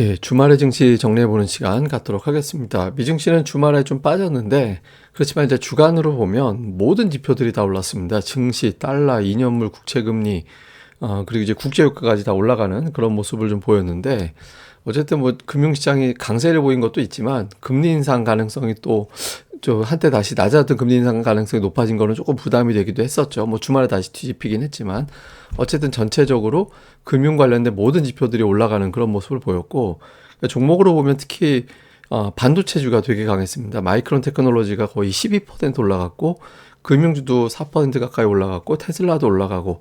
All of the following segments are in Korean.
예, 주말의 증시 정리해보는 시간 갖도록 하겠습니다. 미증시는 주말에 좀 빠졌는데, 그렇지만 이제 주간으로 보면 모든 지표들이 다 올랐습니다. 증시, 달러, 2년물 국채금리, 그리고 이제 국제유가까지 다 올라가는 그런 모습을 좀 보였는데, 어쨌든 뭐 금융시장이 강세를 보인 것도 있지만, 금리 인상 가능성이 또, 한때 다시 낮았던 금리 인상 가능성이 높아진 거는 조금 부담이 되기도 했었죠. 뭐 주말에 다시 뒤집히긴 했지만, 어쨌든 전체적으로 금융 관련된 모든 지표들이 올라가는 그런 모습을 보였고, 그러니까 종목으로 보면 특히 반도체주가 되게 강했습니다. 마이크론 테크놀로지가 거의 12% 올라갔고, 금융주도 4% 가까이 올라갔고, 테슬라도 올라가고,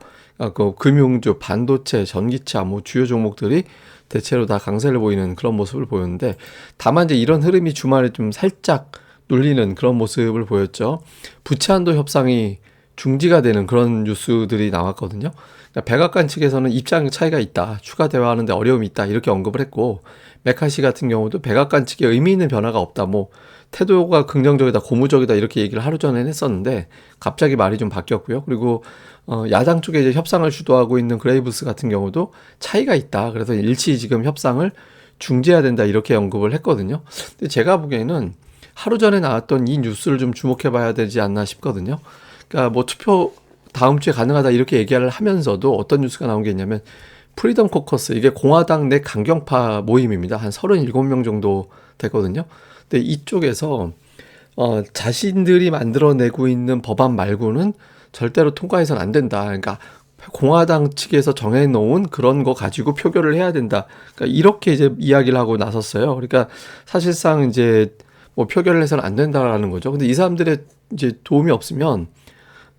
그 금융주, 반도체, 전기차, 뭐 주요 종목들이 대체로 다 강세를 보이는 그런 모습을 보였는데, 다만 이제 이런 흐름이 주말에 좀 살짝 눌리는 그런 모습을 보였죠. 부채 한도 협상이 중지가 되는 그런 뉴스들이 나왔거든요. 그러니까 백악관 측에서는 입장 차이가 있다, 추가 대화하는데 어려움이 있다 이렇게 언급을 했고, 메카시 같은 경우도 백악관 측에 의미 있는 변화가 없다, 뭐 태도가 긍정적이다, 고무적이다 이렇게 얘기를 하루 전에 했었는데 갑자기 말이 좀 바뀌었고요. 그리고 야당 쪽에 이제 협상을 주도하고 있는 그레이브스 같은 경우도 차이가 있다, 그래서 일치 지금 협상을 중지해야 된다 이렇게 언급을 했거든요. 근데 제가 보기에는 하루 전에 나왔던 이 뉴스를 좀 주목해 봐야 되지 않나 싶거든요. 그러니까 뭐 투표 다음 주에 가능하다 이렇게 얘기를 하면서도 어떤 뉴스가 나온 게 있냐면, 프리덤 코커스, 이게 공화당 내 강경파 모임입니다. 한 37명 정도 되거든요. 근데 이쪽에서 자신들이 만들어내고 있는 법안 말고는 절대로 통과해서는 안 된다. 그러니까 공화당 측에서 정해놓은 그런 거 가지고 표결을 해야 된다. 그러니까 이렇게 이제 이야기를 하고 나섰어요. 그러니까 사실상 이제 뭐 표결을 해서는 안 된다라는 거죠. 근데 이 사람들의 이제 도움이 없으면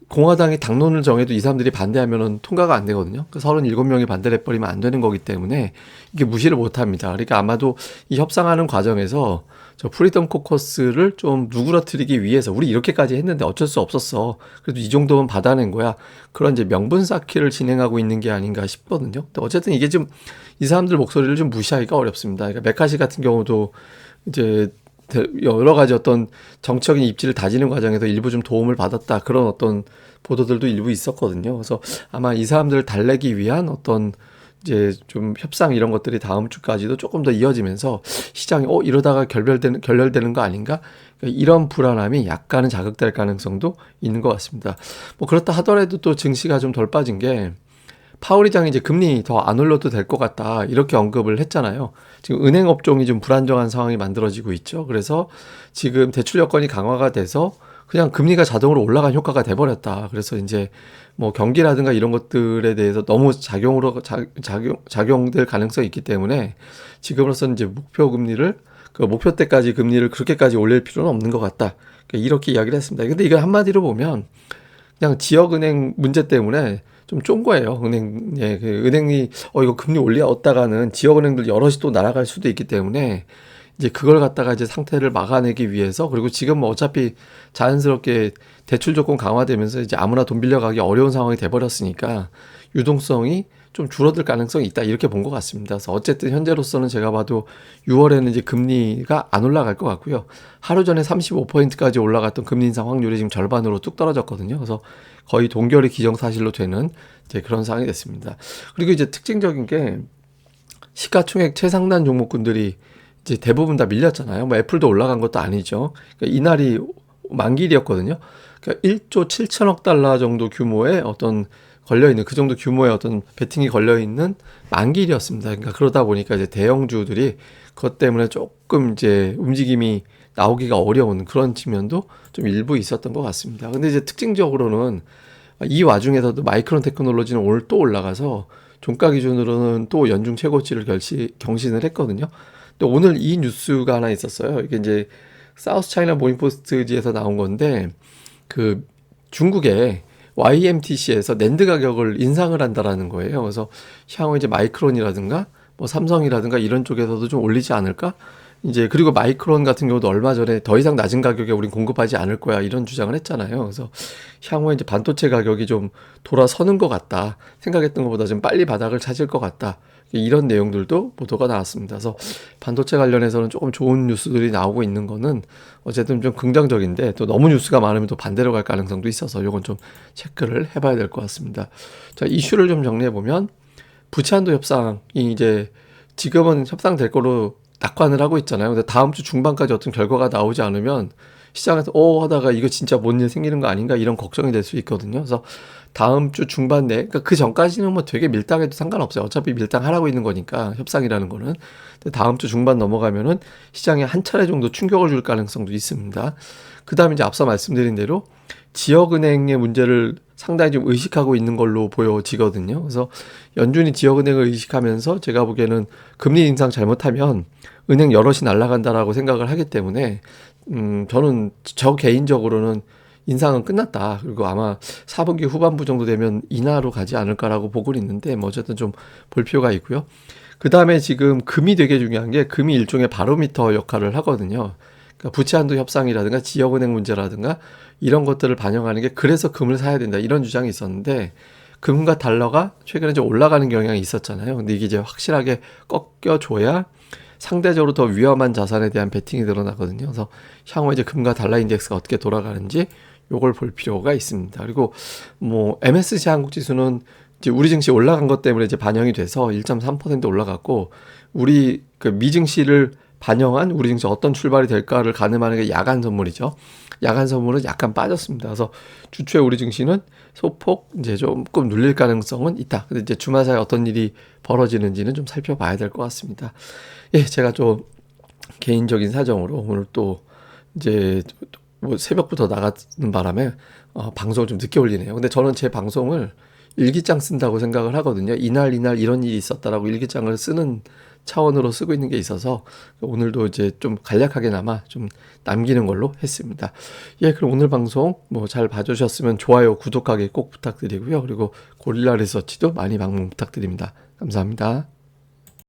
공화당이 당론을 정해도 이 사람들이 반대하면은 통과가 안 되거든요. 그 37명이 반대를 해버리면 안 되는 거기 때문에 이게 무시를 못 합니다. 그러니까 아마도 이 협상하는 과정에서 저 프리덤 코커스를 좀 누그러뜨리기 위해서, 우리 이렇게까지 했는데 어쩔 수 없었어, 그래도 이 정도면 받아낸 거야, 그런 이제 명분 쌓기를 진행하고 있는 게 아닌가 싶거든요. 근데 어쨌든 이게 좀 이 사람들 목소리를 좀 무시하기가 어렵습니다. 그러니까 메카시 같은 경우도 이제 여러 가지 어떤 정치적인 입지를 다지는 과정에서 일부 좀 도움을 받았다, 그런 어떤 보도들도 일부 있었거든요. 그래서 아마 이 사람들을 달래기 위한 어떤 이제 좀 협상 이런 것들이 다음 주까지도 조금 더 이어지면서 시장이 이러다가 결렬되는 거 아닌가? 그러니까 이런 불안함이 약간은 자극될 가능성도 있는 것 같습니다. 뭐 그렇다 하더라도 또 증시가 좀 덜 빠진 게, 파월 의장이 이제 금리 더 안 올려도 될 것 같다 이렇게 언급을 했잖아요. 지금 은행 업종이 좀 불안정한 상황이 만들어지고 있죠. 그래서 지금 대출 여건이 강화가 돼서 그냥 금리가 자동으로 올라간 효과가 돼버렸다. 그래서 이제 뭐 경기라든가 이런 것들에 대해서 너무 작용될 가능성이 있기 때문에 지금으로서는 이제 목표 금리를, 그 목표 때까지 금리를 그렇게까지 올릴 필요는 없는 것 같다, 이렇게 이야기를 했습니다. 근데 이거 한마디로 보면 그냥 지역은행 문제 때문에 좀 쫀 거예요. 은행이 이거 금리 올렸다가는 지역은행들 여럿이 또 날아갈 수도 있기 때문에 이제 그걸 갖다가 이제 상태를 막아내기 위해서, 그리고 지금 뭐 어차피 자연스럽게 대출 조건 강화되면서 이제 아무나 돈 빌려가기 어려운 상황이 돼버렸으니까 유동성이 좀 줄어들 가능성이 있다 이렇게 본 것 같습니다. 그래서 어쨌든 현재로서는 제가 봐도 6월에는 이제 금리가 안 올라갈 것 같고요. 하루 전에 35%까지 올라갔던 금리 인상 확률이 지금 절반으로 뚝 떨어졌거든요. 그래서 거의 동결이 기정사실로 되는 이제 그런 상황이 됐습니다. 그리고 이제 특징적인 게, 시가총액 최상단 종목군들이 이제 대부분 다 밀렸잖아요. 뭐 애플도 올라간 것도 아니죠. 그러니까 이날이 만기일이었거든요. 그러니까 1조 7천억 달러 정도 규모의 어떤 걸려있는, 그 정도 규모의 어떤 베팅이 걸려있는 만기일이었습니다. 그러니까 그러다 보니까 이제 대형주들이 그것 때문에 조금 이제 움직임이 나오기가 어려운 그런 측면도 좀 일부 있었던 것 같습니다. 근데 이제 특징적으로는 이 와중에서도 마이크론 테크놀로지는 오늘 또 올라가서 종가 기준으로는 또 연중 최고치를 경신을 했거든요. 근데 오늘 이 뉴스가 하나 있었어요. 이게 이제 사우스 차이나 모닝포스트지에서 나온 건데, 그 중국의 YMTC에서 낸드 가격을 인상을 한다라는 거예요. 그래서 향후 이제 마이크론이라든가 뭐 삼성이라든가 이런 쪽에서도 좀 올리지 않을까? 이제 그리고 마이크론 같은 경우도 얼마 전에 더 이상 낮은 가격에 우린 공급하지 않을 거야 이런 주장을 했잖아요. 그래서 향후에 이제 반도체 가격이 좀 돌아서는 것 같다, 생각했던 것보다 좀 빨리 바닥을 찾을 것 같다, 이런 내용들도 보도가 나왔습니다. 그래서 반도체 관련해서는 조금 좋은 뉴스들이 나오고 있는 거는 어쨌든 좀 긍정적인데, 또 너무 뉴스가 많으면 또 반대로 갈 가능성도 있어서 이건 좀 체크를 해봐야 될 것 같습니다. 자, 이슈를 좀 정리해 보면, 부채 한도 협상이 이제 지금은 협상될 거로 낙관을 하고 있잖아요. 근데 다음 주 중반까지 어떤 결과가 나오지 않으면 시장에서 하다가 이거 진짜 뭔 일 생기는 거 아닌가 이런 걱정이 될 수 있거든요. 그래서 다음 주 중반 내, 그러니까 그 전까지는 뭐 되게 밀당해도 상관없어요. 어차피 밀당하라고 있는 거니까 협상이라는 거는. 근데 다음 주 중반 넘어가면은 시장에 한 차례 정도 충격을 줄 가능성도 있습니다. 그 다음에 이제 앞서 말씀드린 대로 지역은행의 문제를 상당히 좀 의식하고 있는 걸로 보여지거든요. 그래서 연준이 지역은행을 의식하면서 제가 보기에는 금리 인상 잘못하면 은행 여럿이 날아간다라고 생각을 하기 때문에 저는 저 개인적으로는 인상은 끝났다. 그리고 아마 4분기 후반부 정도 되면 인하로 가지 않을까라고 보고는 있는데 뭐 어쨌든 좀 볼 필요가 있고요. 그 다음에 지금 금이 되게 중요한 게 금이 일종의 바로미터 역할을 하거든요. 그러니까 부채 한도 협상이라든가 지역은행 문제라든가 이런 것들을 반영하는 게 그래서 금을 사야 된다 이런 주장이 있었는데 금과 달러가 최근에 좀 올라가는 경향이 있었잖아요. 근데 이게 이제 확실하게 꺾여줘야 상대적으로 더 위험한 자산에 대한 베팅이 늘어나거든요. 그래서 향후 이제 금과 달러 인덱스가 어떻게 돌아가는지 요걸 볼 필요가 있습니다. 그리고 뭐 MSCI 한국 지수는 이제 우리 증시 올라간 것 때문에 이제 반영이 돼서 1.3% 올라갔고 우리 그 미증시를 반영한 우리 증시 어떤 출발이 될까를 가늠하는 게 야간 선물이죠. 야간 선물은 약간 빠졌습니다. 그래서 주초에 우리 증시는 소폭 이제 조금 눌릴 가능성은 있다. 근데 이제 주말 사이에 어떤 일이 벌어지는지는 좀 살펴봐야 될 것 같습니다. 예, 제가 좀 개인적인 사정으로 오늘 또 이제 뭐 새벽부터 나가는 바람에 방송을 좀 늦게 올리네요. 근데 저는 제 방송을 일기장 쓴다고 생각을 하거든요. 이날 이런 일이 있었다라고 일기장을 쓰는 차원으로 쓰고 있는 게 있어서 오늘도 이제 좀 간략하게나마 좀 남기는 걸로 했습니다. 예, 그럼 오늘 방송 뭐 잘 봐주셨으면 좋아요, 구독하기 꼭 부탁드리고요. 그리고 고릴라 리서치도 많이 방문 부탁드립니다. 감사합니다.